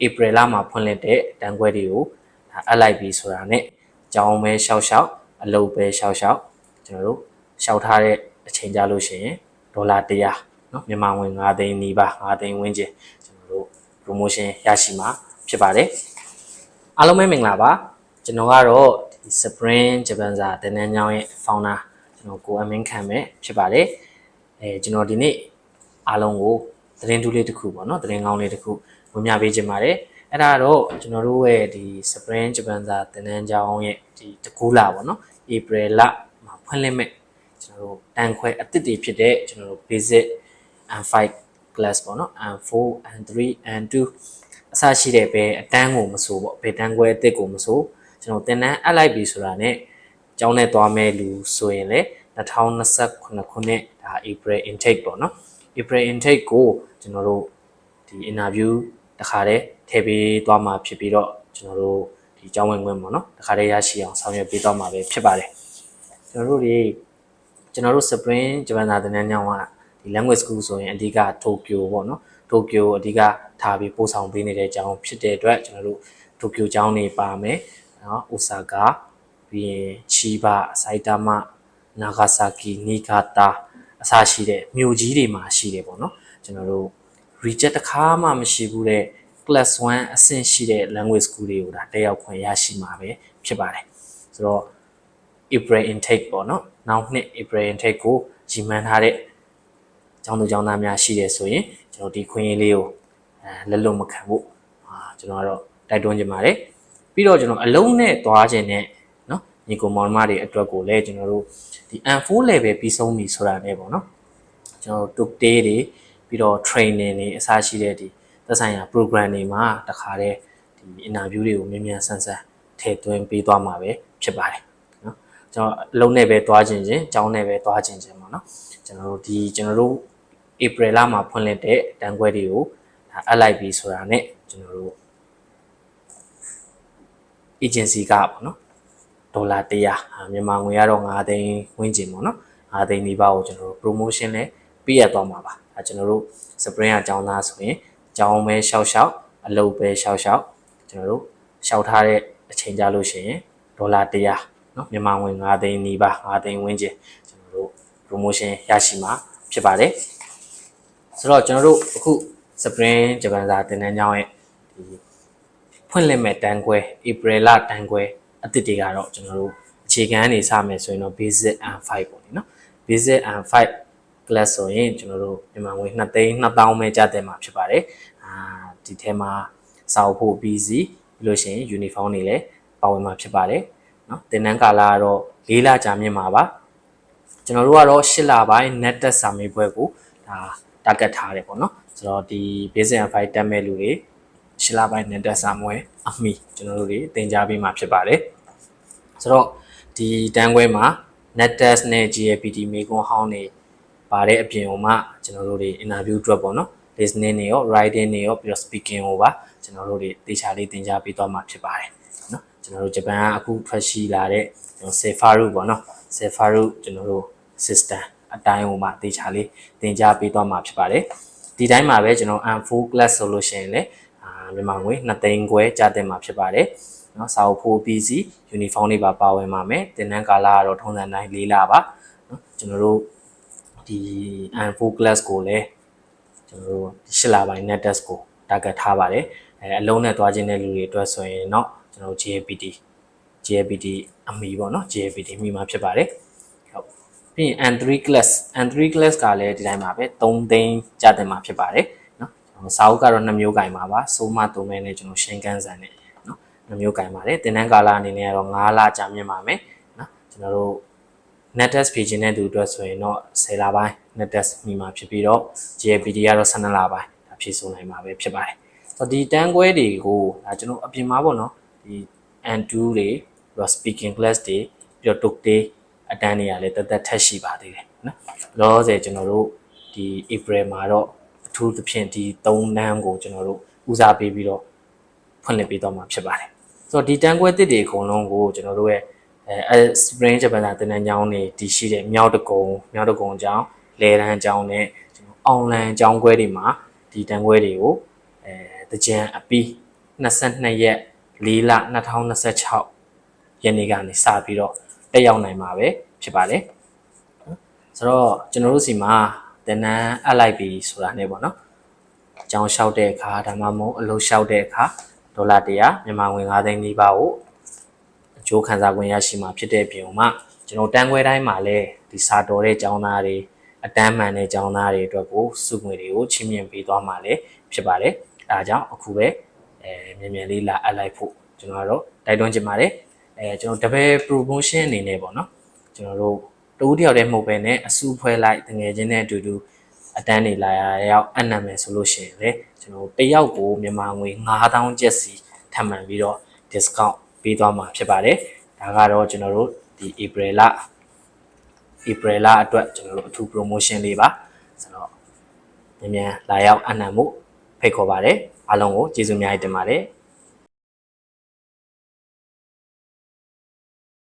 April လမှာဖွင့်လှစ်တဲ့တန်းခွဲတွေကိုအပ်လိုက်ပြီဆိုတာနဲ့ကျောင်းပဲရှောက်ရှောက်အလုပ်ပဲရှောက်ရှောက်ကျွန်တော်တို့ရှောက်ထားတဲ့အချိန်ကြလို့ရှိရင်ဒေါ်လာ100နော်မြန်မာငွေ9သိန်းနီးပါး9သိန်းဝန်းကျင်ကျွန်တော်တို့ promotion ရရှိမှာဖြစ်ပါတယ်အားလုံးပဲမင်္ဂလာပါကျွန်တော်ကတော့ဒီ Spring ဂျပန်စာသင်တန်းကျောင်းရဲ့ founder ကျွန်တော်ကိုအမင်းခံပဲဖြစ်ပါတယ်ကျွန်တော်ဒီနေ့အားလုံးကိုသတင်းတူးလေးတစ်ခုပေါ့နော်သတင်းကောင်းလေးတစ်ခုဝင်ပြပေးခြင်းပါတယ်အဲ့ဒါတော့ကျွန်တော်တို့ရဲ့ဒီ Spring ဂျပန်စာသင်တန်းကျောင်းရဲ့ဒီတကူလာပေါ့နော် April လမှာဖွင့်လှစ်မဲ့ကျွန်တော်တို့တန်းခွဲအသစ်တွေဖြစ်တဲ့ကျွန်တော်တို့ basic and 5 class ပေါ့နော် and 4 and 3 and 2အစရှိတဲ့ဘယ်အတန်းကိုမဆိုပေါ့ဘယ်တန်းခွဲအသစ်ကိုမဆိုကျွန်တော်သင်တန်းအပ်လိုက်ပြီဆိုတာနဲ့ကျောင်းနဲ့သွားမဲ့လူဆိုရင်လေ2029ခုနှစ်ဒါ April intake ပေါ့နော် April intake ကိုကျွန်တော်တို့ဒီ interview တခါတည်းထည့်ပေးသွားမှာဖြစ်ပြီးတော့ကျွန်တော်တို့ဒီကျောင်းဝင်ခွင့်ပေါ့နော်တခါတည်းရရှိအောင်ဆောင်ရွက်ပေးသွားမှာပဲဖြစ်ပါတယ်ကျွန်တော်တို့ Spring ဂျပန်စာသင်တန်းကျောင်းကဒီ language school ဆိုရင်အဓိက Tokyo ပေါ့နော် Tokyo အဓိကထားပြီးပို့ဆောင်ပေးနေတဲ့ကျောင်းဖြစ်တဲ့အတွက်ကျွန်တော်တို့ Tokyo ကျောင်းနေပါမယ်နော် Osaka ပြီးရင် Chiba Saitama Nagasaki Niigata အစရှိတဲ့မြို့ကြီးတွေမှာရှိတယ်ပေါ့နော်ကျွန်တော်တို့ reject တစ်ခါမှမရှိဘူးတဲ့ class 1အဆင့်ရှိတဲ့ language school တွေကိုဒါတက်ရောက်ခွင့်ရရှိမှာပဲဖြစ်ပါတယ်ဆိုတော့ April intake ပေါ့နော်နောက်နှစ် April intake ကိုရည်မှန်းထားတဲ့ကျောင်းသူကျောင်းသားများရှိတယ်ဆိုရင်ကျွန်တော်ဒီခွင့်ရေးလေးကိုလက်လွတ်မခံဖို့ကျွန်တော်ကတော့တိုက်တွန်းချင်ပါတယ်ပြီးတော့ကျွန်တော်အလုံးနဲ့သွားခြင်းနဲ့နော်ညီကိုမောင်မတွေအတွက်ကိုလည်းကျွန်တော်တို့ဒီ N4 level ပြီးဆုံးပြီဆိုတာနဲ့ပေါ့နော်ကျွန်တော်တို့ day တွေပြီးတော့ training တွေအစားရှိတဲ့ဒီသက်ဆိုင်ရာ program တွေမှာတခါတည်းဒီ interview တွေကိုမြန်မြန်ဆန်ဆန်ထည့်သွင်းပေးသွားမှာပဲဖြစ်ပါတယ်နော်ကျွန်တော်အလုံးနဲ့ပဲသွားခြင်းချင်းကျောင်းနဲ့ပဲသွားခြင်းချင်းပေါ့နော်ကျွန်တော်တို့ April လမှာဖွင့်လှစ်တဲ့တန်းခွဲတွေကိုအပ်လိုက်ပြီဆိုတာနဲ့ကျွန်တော်တို့ agency ကပေါ့နော်ဒေါ်လာ100မြန်မာငွေကတော့9သိန်းဝန်းကျင်ပေါ့နော်9သိန်းနီးပါးကိုကျွန်တော်တို့ promotion နဲ့ပေးရသွားမှာပါအဲကျွန်တော်တို့ Spring အကြောင်းသားဆိုရင်ကျောင်းပဲရှောက်ရှောက်အလုပ်ပဲရှောက်ရှောက်ကျွန်တော်တို့ရှောက်ထားတဲ့အချိန်ကြလို့ရှိရင်ဒေါ်လာ100နော်မြန်မာငွေ9သိန်းနီးပါး9သိန်းဝန်းကျင်ကျွန်တော်တို့ promotion ရရှိမှာဖြစ်ပါတယ်ဆိုတော့ကျွန်တော်တို့အခု Spring ဂျပန်စာသင်တန်းကျောင်းရဲ့ဒီဖွင့်လှစ်မဲ့တန်းခွဲ April လတန်းခွဲအသစ်တွေကတော့ကျွန်တော်တို့အခြေခံအနေစမယ်ဆိုရင်တော့ basic and 5ပေါ့နော် basic and 5 class ဆိုရင်ကျွန်တော်တို့မြန်မာငွေ2သိန်း2000ပဲကျတဲ့မှာဖြစ်ပါတယ်ဒီထဲမှာစာအုပ်ဖို့ busy ပြီးလို့ရှိရင် uniform တွေလည်းပါဝင်မှာဖြစ်ပါတယ်နော်သင်တန်းကာလကတော့4လကြာမြင့်မှာပါကျွန်တော်တို့ကတော့8လပိုင်း net test စာမေးပွဲကိုဒါ target ထားတယ်ပေါ့နော်ဆိုတော့ဒီ basic and 5 တက်မဲ့လူတွေ8လပိုင်း net test စာမေးပွဲအမီကျွန်တော်တို့တွေသင်ကြားပေးမှာဖြစ်ပါတယ်ဆိုတော့ဒီတန်းခွဲမှာ net test နဲ့ GLPT မေးခွန်းဟောင်းတွေပါတဲ့အပြင်ဟိုမှာကျွန်တော်တို့တွေ interview အတွက်ပေါ့နော် listening တွေရော writing တွေရောပြီးတော့ speaking ကိုပါကျွန်တော်တို့တွေတေချာလေးသင်ကြားပေးသွားမှာဖြစ်ပါတယ်နော်ကျွန်တော်တို့ဂျပန်ကအခုထွက်ရှိလာတဲ့ကျွန်တော် Sefaru ပေါ့နော် Sefaru ကျွန်တော်တို့ system အတိုင်းဟိုမှာတေချာလေးသင်ကြားပေးသွားမှာဖြစ်ပါတယ်ဒီတိုင်းမှာပဲကျွန်တော် N4 class ဆိုလို့ရှိရင်လည်းမြန်မာငွေ2သိန်းခွဲကျတဲ့မှာဖြစ်ပါတယ်နော်စာအုပ်ဖို့ busy uniform တွေပါဝင်ပါမယ်သင်တန်းကာလကတော့ထုံးစံတိုင်း4လပါနော်ကျွန်တော်တို့ဒီ N4 class ကိုလည်းကျွန်တော်တို့8လပိုင်း net test ကို target ထားပါတယ်အလုံးနဲ့သွားခြင်းတဲ့လူတွေအတွက်ဆိုရင်တော့ကျွန်တော် GLPT အမီပေါ့နော် GLPT အမီမှာဖြစ်ပါတယ်ဟုတ်ပြီးရင် N3 class ကလည်းဒီတိုင်းပါပဲ3သိန်းကျတဲ့မှာဖြစ်ပါတယ်နော်စာအုပ်ကတော့2မျိုးကင်ပါပါစိုးမ3မဲနဲ့ကျွန်တော်ရှင်းကန်းစံနဲ့နော်2မျိုးကင်ပါတယ်သင်တန်းကာလအနေနဲ့ကတော့9လကြာမြင့်ပါမယ်နော်ကျွန်တော်တို့ net test ဖြေခြင်းတဲ့သူအတွက်ဆိုရင်တော့10လပိုင်း net test မိမှာဖြစ်ပြီးတော့ GLPT ကတော့12လပိုင်းဒါဖြည့်ဆို့နိုင်မှာပဲဖြစ်ပါတယ်ဆိုတော့ဒီတန်းခွဲတွေကိုဒါကျွန်တော်အပြင်မှာပေါ့နော်ဒီ N2 တွေပြီးတော့ speaking class တွေပြီးတော့ talk day အတန်းတွေကလည်းတက်ထက်ရှိပါသေးတယ်နော်လောလောဆယ်ကျွန်တော်တို့ဒီ April မှာတော့အထူးသဖြင့်ဒီ3တန်းကိုကျွန်တော်တို့ဦးစားပေးပြီးတော့ဖွင့်လှစ်ပေးတော့မှာဖြစ်ပါတယ်ဆိုတော့ဒီတန်းခွဲတစ်တွေအကုန်လုံးကိုကျွန်တော်တို့ရဲ့Spring ဂျပန်စာသင်တန်းကျောင်းတွေတည်ရှိတဲ့မြောက်တကုံကျောင်းလေတန်းကျောင်းနဲ့ကျွန်တော် online ကျောင်းခွဲတွေမှာဒီတန်းခွဲတွေကိုတကြံအပီး 22ရက်4လ2026ရက်နေ့ကနေစပြီးတော့တက်ရောက်နိုင်မှာပဲဖြစ်ပါတယ်ဆိုတော့ကျွန်တော်တို့စီမှာတင်နန်းအပ်လိုက်ပြီဆိုတာနဲ့ပေါ့နော်အကြောင်းလျှောက်တဲ့အခါဒါမှမဟုတ်အလုပ်လျှောက်တဲ့အခါဒေါ်လာ100မြန်မာငွေ9သိန်းနီးပါးကိုအကျိုးခံစား권ရရှိမှာဖြစ်တဲ့ပြင်မှာကျွန်တော်တန်းခွဲတိုင်းမှာလည်းဒီစာတော်တဲ့ကျောင်းသားတွေအတန်းမှန်တဲ့ကျောင်းသားတွေအတွက်ကိုစုငွေတွေကိုချီးမြှင့်ပေးသွားမှာလည်းဖြစ်ပါတယ်အဲဒါကြောင့်အခုပဲမြန်မြန်လေးလာအပ်လိုက်ဖို့ကျွန်တော်တို့တိုက်တွန်းချင်ပါတယ်ကျွန်တော်တပည့် promotion အနေနဲ့ပေါ့နော်ကျွန်တော်တို့တူတယောက်တည်းမဟုတ်ပဲနဲ့အစုဖွဲ့လိုက်တငယ်ချင်းနဲ့အတူတူအတန်းနေလာရောက်အနံ့မယ်ဆိုလို့ရှိရင်လေကျွန်တော်တယောက်ကိုမြန်မာငွေ9000ကျပ်စီထပ်မံပြီးတော့ discount ပေးသွားမှာဖြစ်ပါတယ်ဒါကတော့ကျွန်တော်တို့ဒီ April လအတွက်ကျွန်တော်တို့အထူး promotion လေးပါဆိုတော့မြန်မြန်လာရောက်အနံ့မှုဖိတ်ခေါ်ပါတယ်အားလုံးကိုကျေးဇူးအများကြီးတင်ပါတယ်